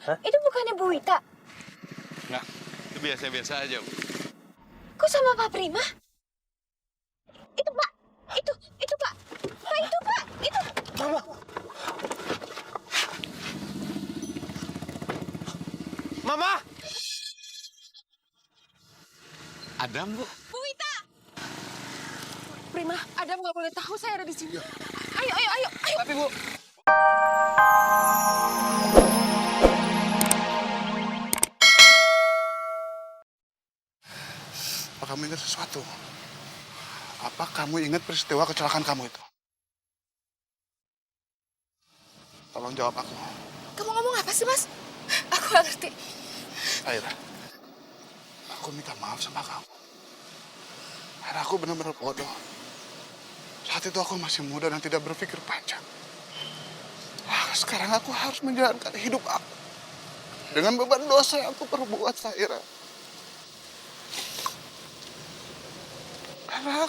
Hah? Itu bukannya Bu Wita? Nggak, itu biasa-biasa aja, Bu. Kok sama Pak Prima? Itu Pak, itu Pak. Pak, itu Pak, itu. Mama! Mama! Adam, Bu. Bu Wita! Prima, Adam nggak boleh tahu saya ada di sini. Ayo. Tapi, Bu. Apa kamu ingat sesuatu? Apa kamu ingat peristiwa kecelakaan kamu itu? Tolong jawab aku. Kamu ngomong apa sih, Mas? Aku nggak ngerti. Aira, aku minta maaf sama kamu. Aira, aku benar-benar bodoh. Saat itu aku masih muda dan tidak berpikir panjang. Sekarang aku harus menjalankan hidup aku dengan beban dosa yang aku perbuat, Aira. Karena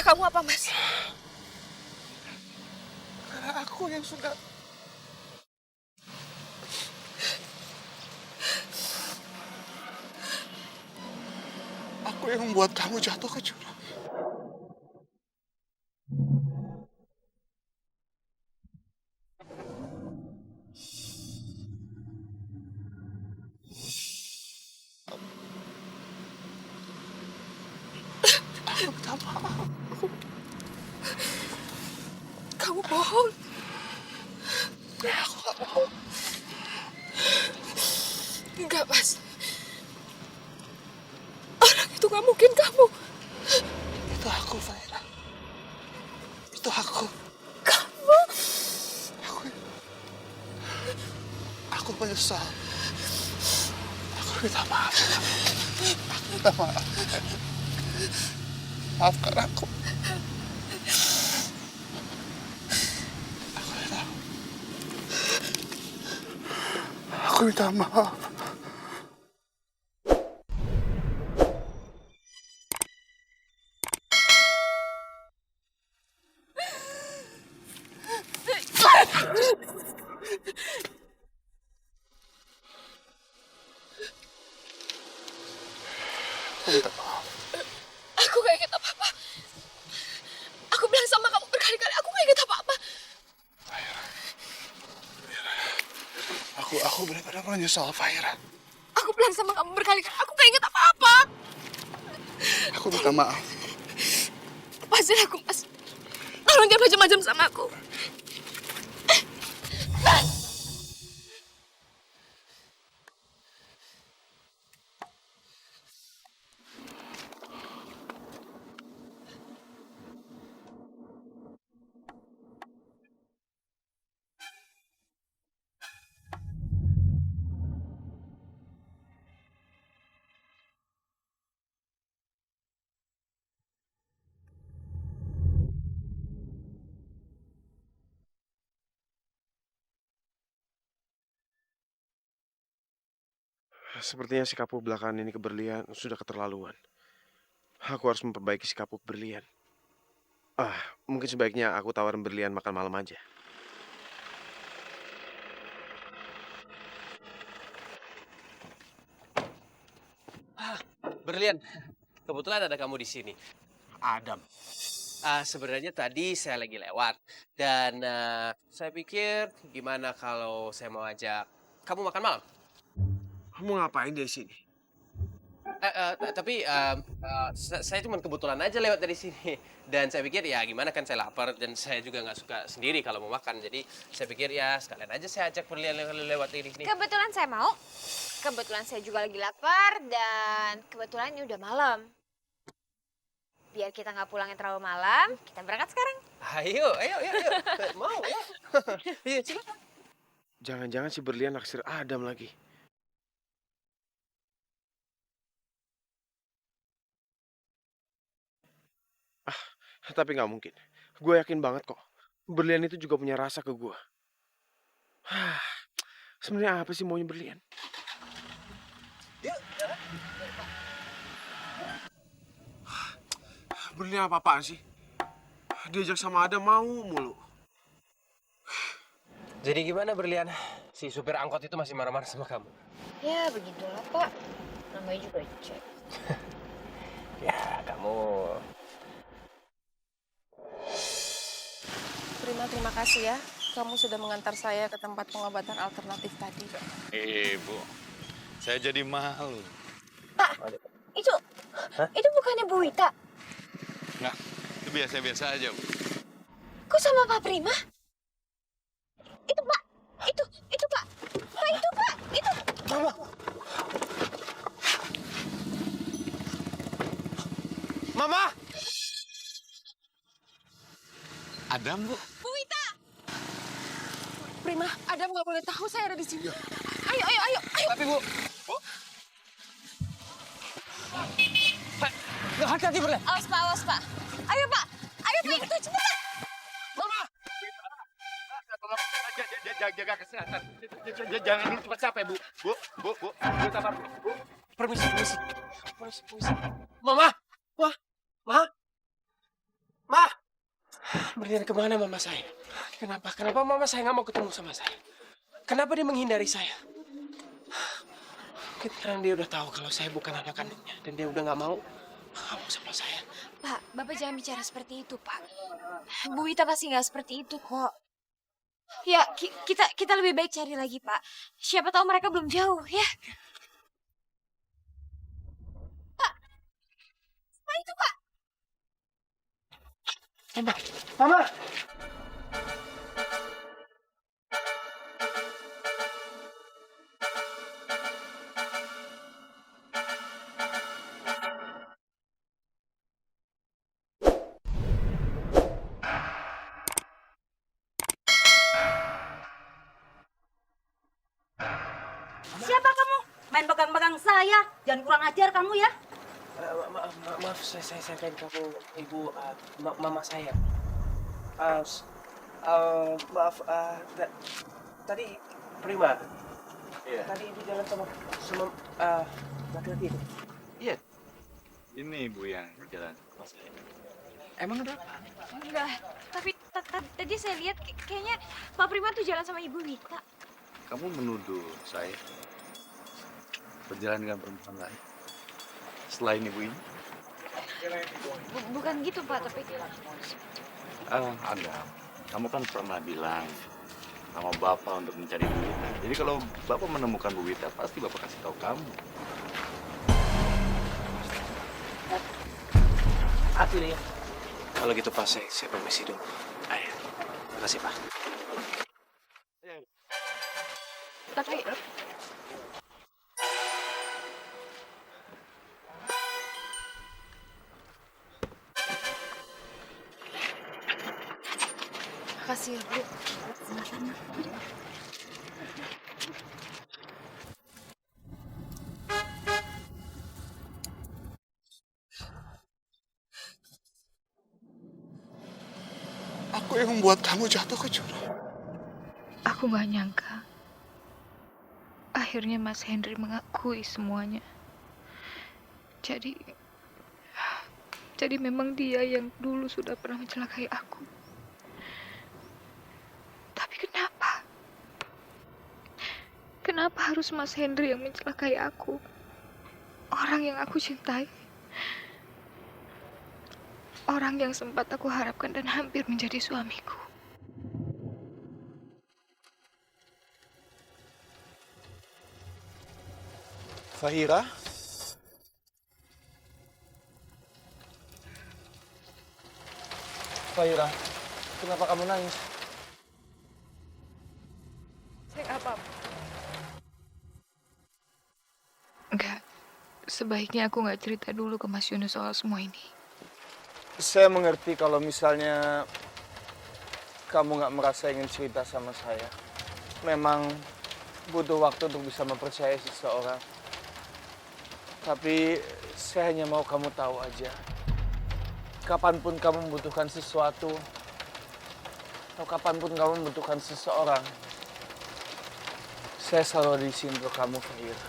Kamu apa, Mas? karena aku yang sudah aku yang membuat kamu jatuh ke jurang. Aku minta maaf. Kamu bohong. Aku gak bohong. Enggak, Mas. Orang itu nggak mungkin kamu. Itu aku, Faira. Itu aku. Kamu. Aku menyesal. Aku minta maaf. Aku minta maaf. Maafkan aku. Aku minta maaf. Aku minta maaf. Aku nggak ingat apa-apa. Aku bilang sama kamu berkali-kali, aku nggak ingat apa-apa. Aku benar-benar menyesal, Faira. Aku bilang sama kamu berkali-kali, aku nggak ingat apa-apa. Aku minta maaf. Lepasin aku, Mas. Tolong jangan macam-macam sama aku. Mas! Sepertinya sikapku belakangan ini ke Berlian sudah keterlaluan. Aku harus memperbaiki sikapku ke Berlian. Mungkin sebaiknya aku tawarin Berlian makan malam aja. Berlian, kebetulan ada kamu di sini. Adam. Sebenarnya tadi saya lagi lewat dan saya pikir gimana kalau saya mau ajak kamu makan malam. Kamu ngapain di sini? Tapi saya cuma kebetulan aja lewat dari sini dan saya pikir ya gimana kan saya lapar dan saya juga nggak suka sendiri kalau mau makan. Jadi saya pikir ya sekalian aja saya ajak Berlian lewat ini. Kebetulan saya mau. Kebetulan saya juga lagi lapar dan kebetulan ini udah malam. Biar kita nggak pulangnya terlalu malam, kita berangkat sekarang. Ayo. Mau ya? Iya, silakan. Jangan-jangan si Berlian naksir Adam lagi. Tapi nggak mungkin. Gue yakin banget kok. Berlian itu juga punya rasa ke gue. Sebenarnya apa sih maunya Berlian? Berlian apa-apaan sih? Diajak sama Adam mau mulu. Jadi gimana Berlian? Si supir angkot itu masih marah-marah sama kamu? Ya begitulah Pak, namanya juga cek. Ya, kamu... Terima kasih ya. Kamu sudah mengantar saya ke tempat pengobatan alternatif tadi. Bu, saya jadi malu. Itu, itu bukannya Bu Wita? Nggak, itu biasa-biasa aja, Bu. Kok sama Pak Prima? Itu Pak, itu Pak. Pak itu Pak, itu. Mama! Adam, Bu. Bu Wita. Prima, Adam nggak boleh tahu saya ada di sini. Ayo. Tapi Bu... Pak, hati-hati Berlian. Awas Pak. Ayo Pak, itu cepetan. Jaga kesehatan. Jangan cepat capek, Bu. Bu. Permisi. Mama! Ma! Berlian kemana mama saya? Kenapa mama saya nggak mau ketemu sama saya? Kenapa dia menghindari saya? Mungkin karena dia udah tahu kalau saya bukan anak kandungnya. Dan dia udah nggak mau sama saya. Pak, Bapak jangan bicara seperti itu, Pak. Bu Wita pasti nggak seperti itu kok. Ya, kita lebih baik cari lagi, Pak. Siapa tahu mereka belum jauh, ya. Pak itu, Pak. Mama! Siapa kamu? Main pegang-pegang saya. Jangan kurang ajar kamu ya. Maaf, saya sangkain kamu ibu mama saya. Maaf, tadi Prima. Iya. Tadi ibu jalan sama laki-laki itu. Iya. Ini ibu yang jalan sama saya. Emang ada apa? Enggak, tapi tadi saya lihat kayaknya Pak Prima tuh jalan sama Ibu Wita. Kamu menuduh saya berjalan dengan perempuan lain selain ibu ini? Bukan gitu, Pak, tapi... Ada. Kamu kan pernah bilang sama Bapak untuk mencari Bu Wita. Jadi kalau Bapak menemukan Bu Wita, pasti Bapak kasih tahu kamu. Hati nih. Kalau gitu Pak, saya permisi dulu. Ayo, makasih Pak. Tapi... Makasih ya, Bu. Aku yang membuat kamu jatuh ke jurang. Aku gak nyangka. Akhirnya Mas Henry mengakui semuanya. Jadi memang dia yang dulu sudah pernah mencelakai aku. Tapi kenapa? Kenapa harus Mas Henry yang mencelakai aku? Orang yang aku cintai. Orang yang sempat aku harapkan dan hampir menjadi suamiku. Fahira? Fahira, kenapa kamu nangis? Saya nggak apa-apa. Enggak, sebaiknya aku nggak cerita dulu ke Mas Yunus soal semua ini. Saya mengerti kalau misalnya kamu nggak merasa ingin cerita sama saya. Memang butuh waktu untuk bisa mempercayai seseorang. Tapi saya hanya mau kamu tahu aja. Kapanpun kamu membutuhkan sesuatu, atau kapanpun kamu membutuhkan seseorang, saya selalu di sini untuk kamu, Fahira.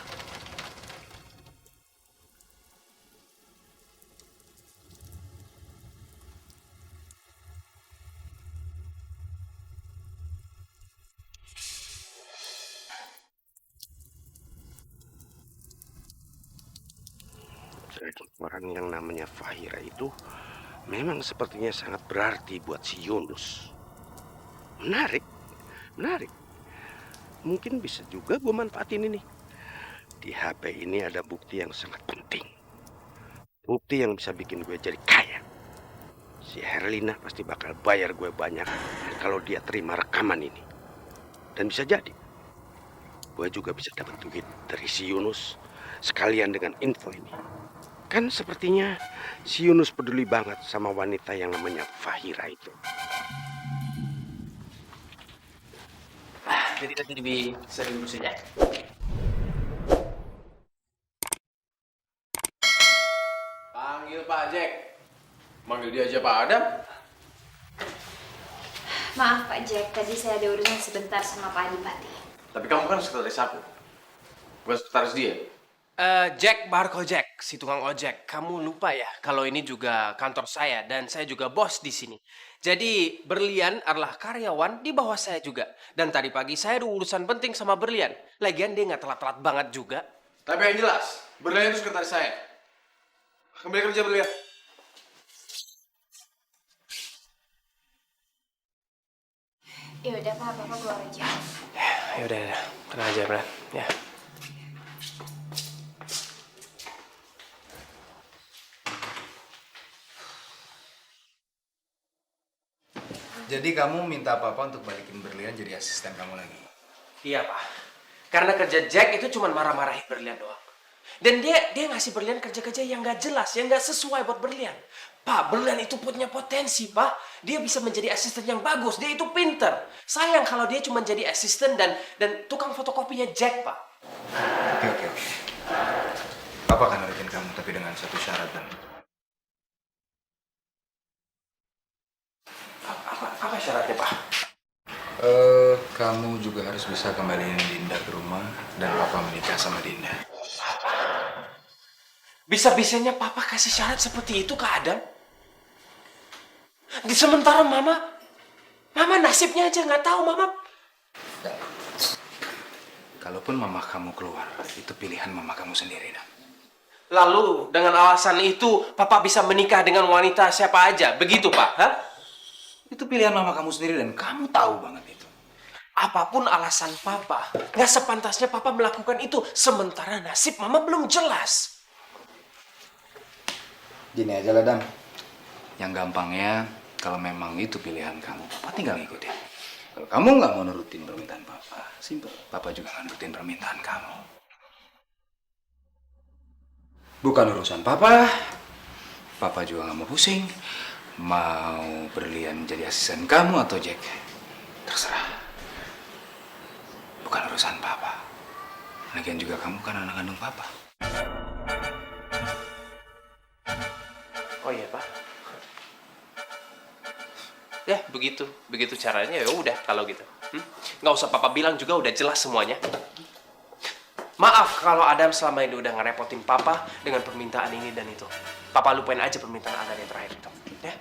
Orang yang namanya Fahira itu memang sepertinya sangat berarti buat si Yunus. Menarik, menarik. Mungkin bisa juga gue manfaatin ini. Di HP ini ada bukti yang sangat penting. Bukti yang bisa bikin gue jadi kaya. Si Herlina pasti bakal bayar gue banyak kalau dia terima rekaman ini. Dan bisa jadi gue juga bisa dapat duit dari si Yunus sekalian dengan info ini. Kan sepertinya si Yunus peduli banget sama wanita yang namanya Fahira itu. Jadi nanti lebih sering urusin ya. Panggil Pak Jack. Manggil dia aja Pak Adam. Maaf Pak Jack, tadi saya ada urusan sebentar sama Pak Adipati. Tapi kamu kan sekretaris aku. Bukan sekretaris dia. Jack Barko Jack, si tukang ojek. Kamu lupa ya kalau ini juga kantor saya dan saya juga bos di sini. Jadi Berlian adalah karyawan di bawah saya juga. Dan tadi pagi saya ada urusan penting sama Berlian. Lagian dia nggak telat-telat banget juga. Tapi yang jelas, Berlian itu sekretaris saya. Kembali kerja Berlian. Ya udah Pak, Bapak keluar aja. Ya udah, tenang aja Berlian. Ya. Jadi kamu minta Papa untuk balikin Berlian jadi asisten kamu lagi? Iya Pak. Karena kerja Jack itu cuma marah-marahin Berlian doang. Dan dia ngasih Berlian kerja-kerja yang nggak jelas, yang nggak sesuai buat Berlian. Pak, Berlian itu punya potensi, Pak. Dia bisa menjadi asisten yang bagus. Dia itu pinter. Sayang kalau dia cuma jadi asisten dan tukang fotokopinya Jack, Pak. Oke. Papa akan nurutin kamu, tapi dengan satu syarat, Dan. Apa syaratnya, Pak? Kamu juga harus bisa kembaliin Dinda ke rumah dan Papa menikah sama Dinda. Bisa-bisanya Papa kasih syarat seperti itu ke Adam? Di sementara Mama nasibnya aja nggak tahu, Mama. Dan, kalaupun Mama kamu keluar, itu pilihan Mama kamu sendiri, Dan. Lalu dengan alasan itu Papa bisa menikah dengan wanita siapa aja, begitu Pak? Hah? Itu pilihan Mama kamu sendiri dan kamu tahu banget itu. Apapun alasan Papa, nggak sepantasnya Papa melakukan itu sementara nasib Mama belum jelas. Gini aja lah, Dan. Yang gampangnya, kalau memang itu pilihan kamu, Papa tinggal ngikutin. Kalau kamu nggak mau nurutin permintaan Papa, simpel. Papa juga nggak nurutin permintaan kamu. Bukan urusan Papa. Papa juga nggak mau pusing. Mau Berlian jadi asisten kamu atau Jack, terserah. Bukan urusan Papa. Lagian juga kamu kan anak kandung Papa. Oh iya Pak. Ya begitu caranya, ya udah kalau gitu. Nggak usah Papa bilang juga udah jelas semuanya. Maaf kalau Adam selama ini udah ngerepotin Papa dengan permintaan ini dan itu. Papa lupain aja permintaan Adam yang terakhir itu. Ya.